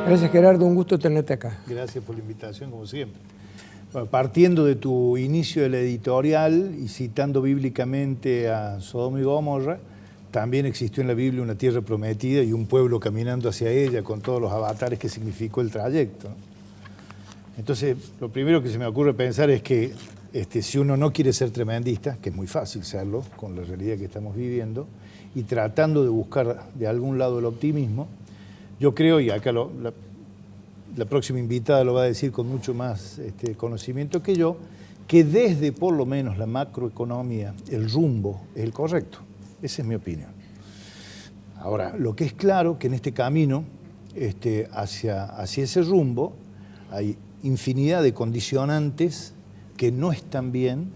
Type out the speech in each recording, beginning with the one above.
Gracias, Gerardo, un gusto tenerte acá. Gracias por la invitación, como siempre. Bueno, partiendo de tu inicio de la editorial y citando bíblicamente a Sodoma y Gomorra, también existió en la Biblia una tierra prometida y un pueblo caminando hacia ella con todos los avatares que significó el trayecto. Entonces, lo primero que se me ocurre pensar es que si uno no quiere ser tremendista, que es muy fácil serlo con la realidad que estamos viviendo, y tratando de buscar de algún lado el optimismo, yo creo, y acá la próxima invitada lo va a decir con mucho más conocimiento que yo, que desde por lo menos la macroeconomía el rumbo es el correcto. Esa es mi opinión. Ahora, lo que es claro que en este camino hacia ese rumbo hay infinidad de condicionantes que no están bien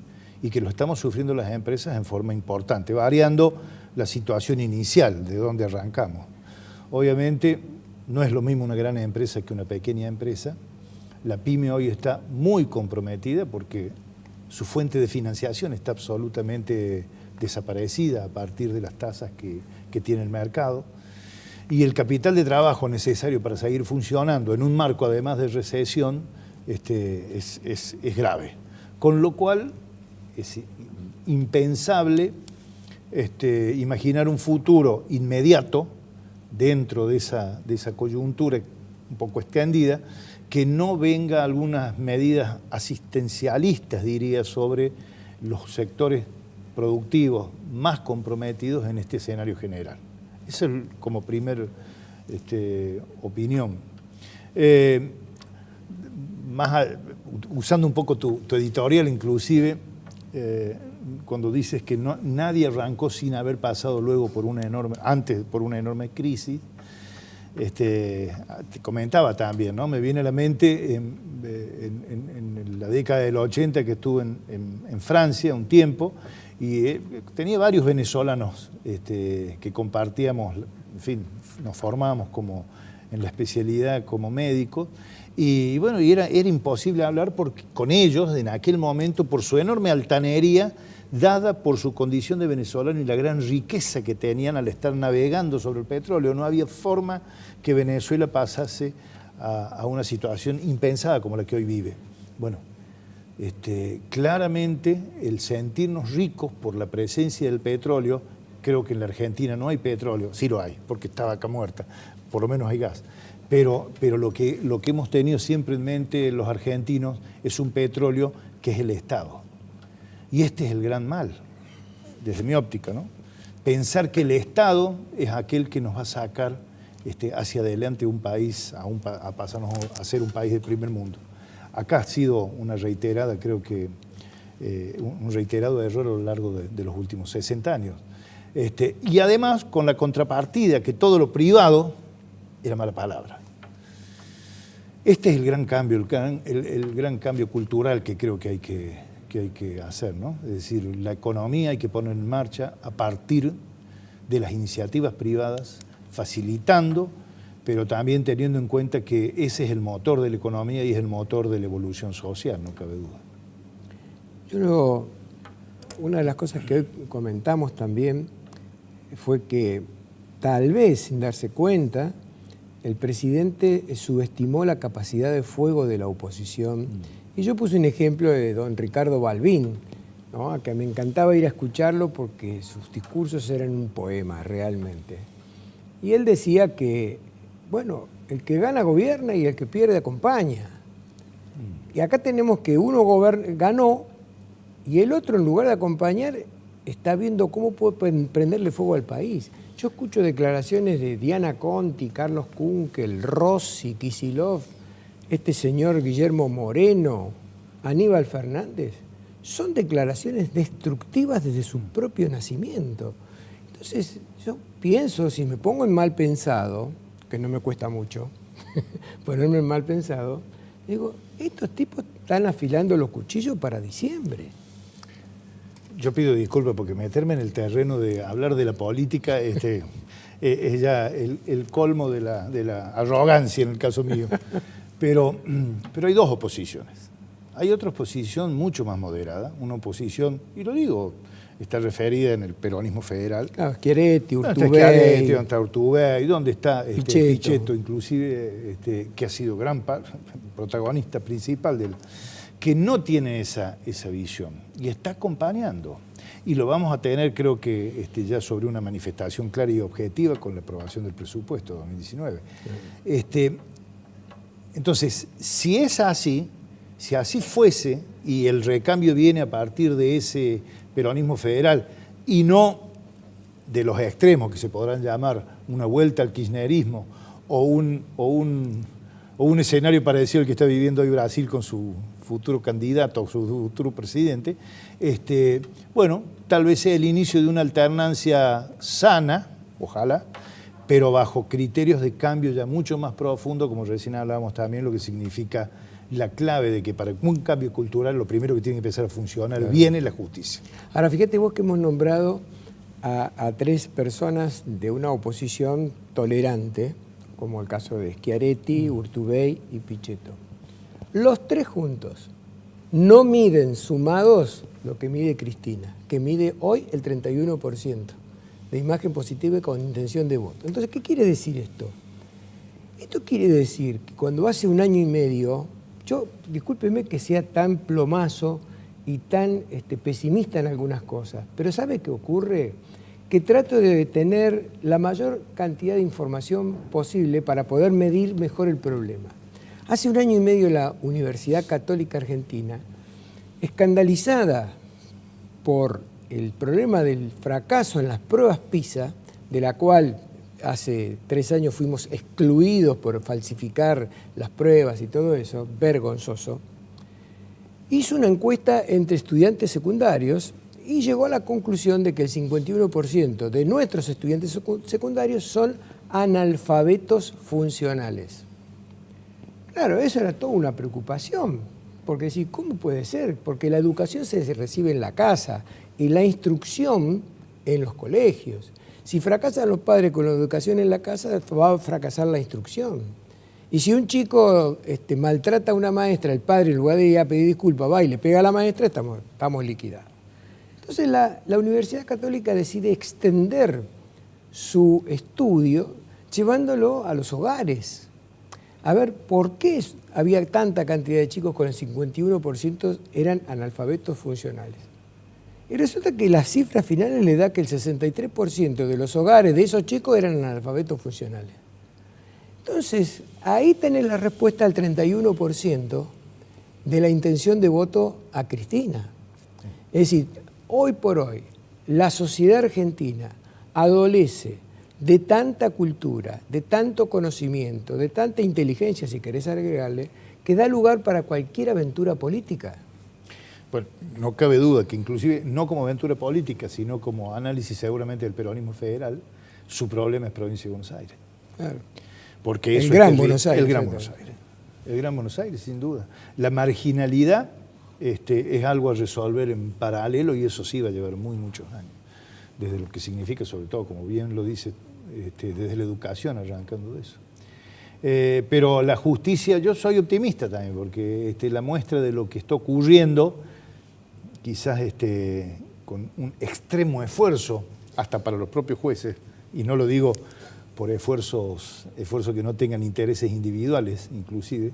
y que lo estamos sufriendo las empresas en forma importante, variando la situación inicial de donde arrancamos. Obviamente no es lo mismo una gran empresa que una pequeña empresa. La pyme hoy está muy comprometida porque su fuente de financiación está absolutamente desaparecida a partir de las tasas que tiene el mercado. Y el capital de trabajo necesario para seguir funcionando en un marco además de recesión es grave. Con lo cual es impensable imaginar un futuro inmediato dentro de esa coyuntura un poco extendida, que no venga algunas medidas asistencialistas, diría, sobre los sectores productivos más comprometidos en este escenario general. Esa es como primer opinión. Usando un poco tu editorial, inclusive, cuando dices que nadie arrancó sin haber pasado luego antes por una enorme crisis, te comentaba también, ¿no? Me viene a la mente en la década del 80 que estuve en Francia un tiempo y tenía varios venezolanos que compartíamos, en fin, nos formábamos en la especialidad como médicos. Y bueno, era imposible hablar con ellos en aquel momento por su enorme altanería, dada por su condición de venezolano y la gran riqueza que tenían al estar navegando sobre el petróleo. No había forma que Venezuela pasase a una situación impensada como la que hoy vive. Bueno, claramente el sentirnos ricos por la presencia del petróleo, creo que en la Argentina no hay petróleo, sí lo hay, porque está vaca muerta, por lo menos hay gas. Pero lo que hemos tenido siempre en mente los argentinos es un petróleo que es el Estado. Y este es el gran mal, desde mi óptica, ¿no? Pensar que el Estado es aquel que nos va a sacar hacia adelante un país, a pasarnos a ser un país del primer mundo. Acá ha sido una reiterada, creo que un reiterado error a lo largo de los últimos 60 años. Y además con la contrapartida que todo lo privado era mala palabra. Este es el gran cambio, el gran cambio cultural que creo que hay que hacer, ¿no? Es decir, la economía hay que poner en marcha a partir de las iniciativas privadas, facilitando, pero también teniendo en cuenta que ese es el motor de la economía y es el motor de la evolución social, no cabe duda. Una de las cosas que hoy comentamos también fue que tal vez sin darse cuenta, el presidente subestimó la capacidad de fuego de la oposición. Y yo puse un ejemplo de don Ricardo Balbín, ¿no? Que me encantaba ir a escucharlo porque sus discursos eran un poema realmente. Y él decía que, bueno, el que gana gobierna y el que pierde acompaña. Y acá tenemos que uno ganó y el otro, en lugar de acompañar, está viendo cómo puede prenderle fuego al país. Yo escucho declaraciones de Diana Conti, Carlos Kunkel, Rossi, Kicillof, este señor Guillermo Moreno, Aníbal Fernández. Son declaraciones destructivas desde su propio nacimiento. Entonces, yo pienso, si me pongo en mal pensado, que no me cuesta mucho ponerme en mal pensado, digo, estos tipos están afilando los cuchillos para diciembre. Yo pido disculpas porque meterme en el terreno de hablar de la política es ya el colmo de la arrogancia en el caso mío. Pero hay dos oposiciones. Hay otra oposición mucho más moderada, una oposición, y lo digo está referida en el peronismo federal. Claro, Schiaretti, Urtubey. Schiaretti, donde está Urtubey, donde está Pichetto. Pichetto, inclusive, que ha sido gran protagonista principal que no tiene esa visión y está acompañando. Y lo vamos a tener, creo que ya sobre una manifestación clara y objetiva con la aprobación del presupuesto 2019. Entonces, si es así, si así fuese, y el recambio viene a partir de ese peronismo federal y no de los extremos que se podrán llamar una vuelta al kirchnerismo o un escenario parecido al que está viviendo hoy Brasil con su futuro candidato o su futuro presidente, bueno, tal vez sea el inicio de una alternancia sana, ojalá, pero bajo criterios de cambio ya mucho más profundo, como recién hablábamos también, lo que significa la clave de que para un cambio cultural lo primero que tiene que empezar a funcionar bien es la justicia. Ahora, fíjate vos que hemos nombrado a 3 personas de una oposición tolerante, como el caso de Schiaretti, Urtubey y Pichetto. Los 3 juntos no miden sumados lo que mide Cristina, que mide hoy el 31% de imagen positiva y con intención de voto. Entonces, ¿qué quiere decir esto? Esto quiere decir que cuando hace 1 año y medio, yo, discúlpeme que sea tan plomazo y tan pesimista en algunas cosas, pero ¿sabe qué ocurre? Que trato de tener la mayor cantidad de información posible para poder medir mejor el problema. Hace 1 año y medio la Universidad Católica Argentina, escandalizada por el problema del fracaso en las pruebas PISA, de la cual hace 3 años fuimos excluidos por falsificar las pruebas y todo eso, vergonzoso, hizo una encuesta entre estudiantes secundarios y llegó a la conclusión de que el 51% de nuestros estudiantes secundarios son analfabetos funcionales. Claro, eso era toda una preocupación, porque decir, ¿cómo puede ser? Porque la educación se recibe en la casa y la instrucción en los colegios. Si fracasan los padres con la educación en la casa, va a fracasar la instrucción. Y si un chico maltrata a una maestra, el padre en lugar de ir a pedir disculpas va y le pega a la maestra, estamos liquidados. Entonces la Universidad Católica decide extender su estudio llevándolo a los hogares. A ver, ¿por qué había tanta cantidad de chicos con el 51% eran analfabetos funcionales? Y resulta que las cifras finales le da que el 63% de los hogares de esos chicos eran analfabetos funcionales. Entonces, ahí tenés la respuesta al 31% de la intención de voto a Cristina. Es decir, hoy por hoy, la sociedad argentina adolece de tanta cultura, de tanto conocimiento, de tanta inteligencia, si querés agregarle, que da lugar para cualquier aventura política. Bueno, no cabe duda que inclusive, no como aventura política, sino como análisis seguramente del peronismo federal, su problema es Provincia de Buenos Aires. Claro. Porque eso el Gran Buenos Aires. El Gran Buenos Aires. El Gran Buenos Aires, sin duda. La marginalidad es algo a resolver en paralelo y eso sí va a llevar muchos años. Desde lo que significa, sobre todo, como bien lo dice, desde la educación, arrancando de eso. Pero la justicia, yo soy optimista también, porque la muestra de lo que está ocurriendo, quizás con un extremo esfuerzo, hasta para los propios jueces, y no lo digo por esfuerzos que no tengan intereses individuales, inclusive,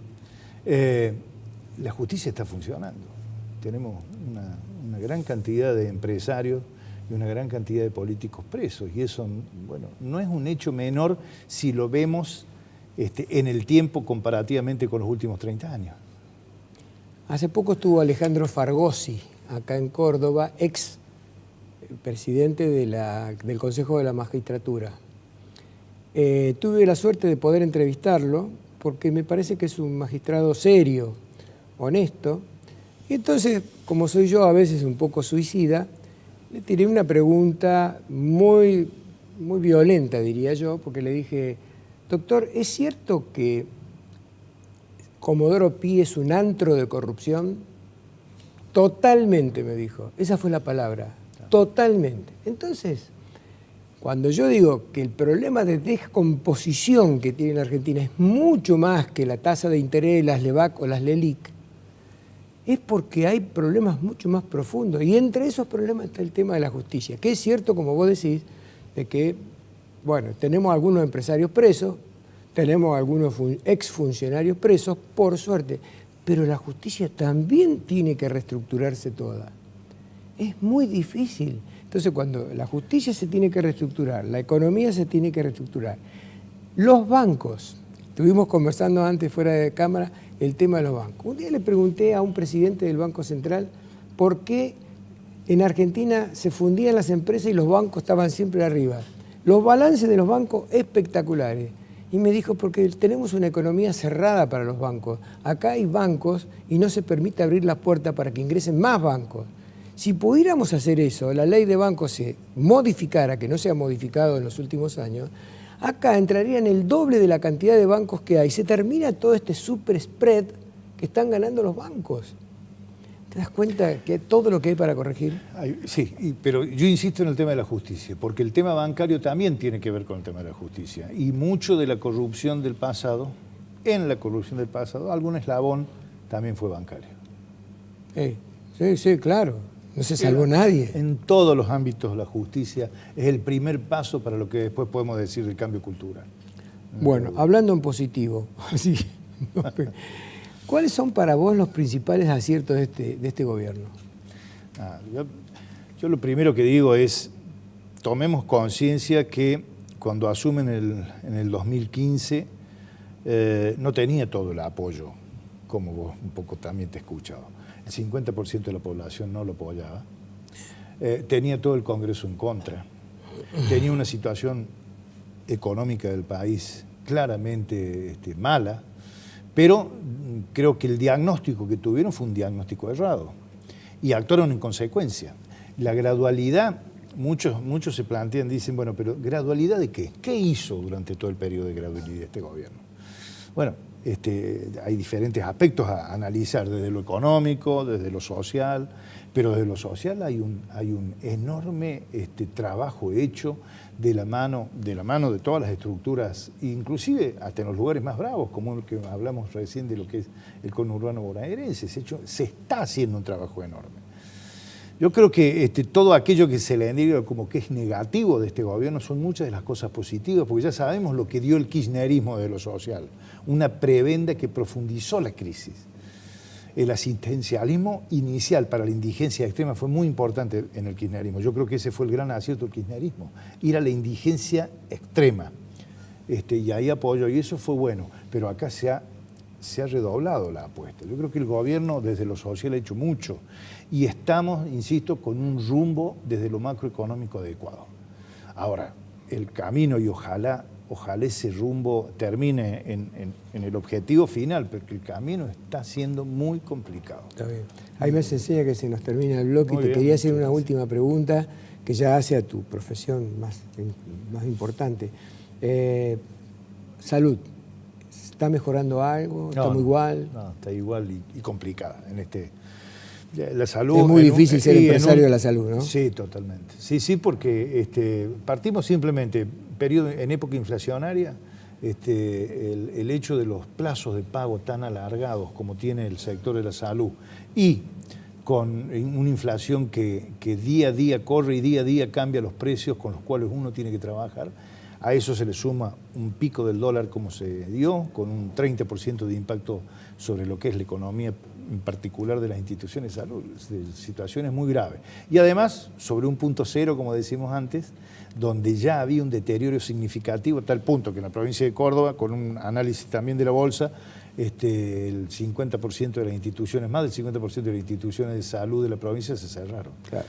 la justicia está funcionando. Tenemos una gran cantidad de empresarios y una gran cantidad de políticos presos, y eso, bueno, no es un hecho menor si lo vemos en el tiempo comparativamente con los últimos 30 años. Hace poco estuvo Alejandro Fargosi, acá en Córdoba, ex presidente del Consejo de la Magistratura. Tuve la suerte de poder entrevistarlo porque me parece que es un magistrado serio, honesto. Y entonces, como soy yo a veces un poco suicida, le tiré una pregunta muy violenta, diría yo, porque le dije, doctor, ¿es cierto que Comodoro Pi es un antro de corrupción? Totalmente, me dijo. Esa fue la palabra, totalmente. Entonces, cuando yo digo que el problema de descomposición que tiene la Argentina es mucho más que la tasa de interés, las LEVAC o las LELIC, es porque hay problemas mucho más profundos. Y entre esos problemas está el tema de la justicia, que es cierto, como vos decís, de que, bueno, tenemos algunos empresarios presos, tenemos algunos exfuncionarios presos, por suerte, pero la justicia también tiene que reestructurarse toda. Es muy difícil. Entonces, cuando la justicia se tiene que reestructurar, la economía se tiene que reestructurar, los bancos, estuvimos conversando antes fuera de cámara el tema de los bancos. Un día le pregunté a un presidente del Banco Central por qué en Argentina se fundían las empresas y los bancos estaban siempre arriba. Los balances de los bancos espectaculares. Y me dijo, porque tenemos una economía cerrada para los bancos. Acá hay bancos y no se permite abrir la puerta para que ingresen más bancos. Si pudiéramos hacer eso, la ley de bancos se modificara, que no se ha modificado en los últimos años, acá entrarían el doble de la cantidad de bancos que hay. Se termina todo este super spread que están ganando los bancos. ¿Te das cuenta que todo lo que hay para corregir? Sí, pero yo insisto en el tema de la justicia, porque el tema bancario también tiene que ver con el tema de la justicia. Y mucho de la corrupción del pasado, en la corrupción del pasado, algún eslabón también fue bancario. Sí, claro. No se salvó nadie. En todos los ámbitos la justicia es el primer paso para lo que después podemos decir del cambio cultural. Bueno, hablando en positivo, así, ¿cuáles son para vos los principales aciertos de este gobierno? Yo lo primero que digo es, tomemos conciencia que cuando asumen en el 2015 no tenía todo el apoyo, como vos un poco también te he escuchado. El 50% de la población no lo apoyaba. Tenía todo el Congreso en contra. Tenía una situación económica del país claramente mala, pero creo que el diagnóstico que tuvieron fue un diagnóstico errado y actuaron en consecuencia. La gradualidad, muchos se plantean, dicen, bueno, pero ¿gradualidad de qué? ¿Qué hizo durante todo el periodo de gradualidad este gobierno? Bueno, hay diferentes aspectos a analizar, desde lo económico, desde lo social, pero desde lo social hay un enorme trabajo hecho de la mano de todas las estructuras, inclusive hasta en los lugares más bravos, como el que hablamos recién de lo que es el conurbano bonaerense. Se está haciendo un trabajo enorme. Yo creo que todo aquello que se le diga como que es negativo de este gobierno son muchas de las cosas positivas, porque ya sabemos lo que dio el kirchnerismo de lo social, una prebenda que profundizó la crisis. El asistencialismo inicial para la indigencia extrema fue muy importante en el kirchnerismo. Yo creo que ese fue el gran acierto del kirchnerismo, ir a la indigencia extrema. Y ahí apoyo, y eso fue bueno, pero acá se ha redoblado la apuesta. Yo creo que el gobierno desde lo social ha hecho mucho y estamos, insisto, con un rumbo desde lo macroeconómico adecuado. Ahora, el camino, y ojalá ese rumbo termine en el objetivo final, porque el camino está siendo muy complicado. Está bien. Ahí me enseña que se nos termina el bloque. Muy y te bien, quería hacer una última pregunta que ya hace a tu profesión más importante. Salud. ¿Está mejorando algo? ¿Está muy igual? No, está igual y complicada. La salud, es muy difícil ser empresario de la salud, ¿no? Sí, totalmente. Sí, porque partimos simplemente, en época inflacionaria, el hecho de los plazos de pago tan alargados como tiene el sector de la salud y con una inflación que día a día corre y día a día cambia los precios con los cuales uno tiene que trabajar. A eso se le suma un pico del dólar como se dio, con un 30% de impacto sobre lo que es la economía, en particular de las instituciones de salud, situaciones muy graves. Y además, sobre un punto cero, como decimos antes, donde ya había un deterioro significativo, a tal punto que en la provincia de Córdoba, con un análisis también de la bolsa, el 50% de las instituciones, más del 50% de las instituciones de salud de la provincia se cerraron. Claro.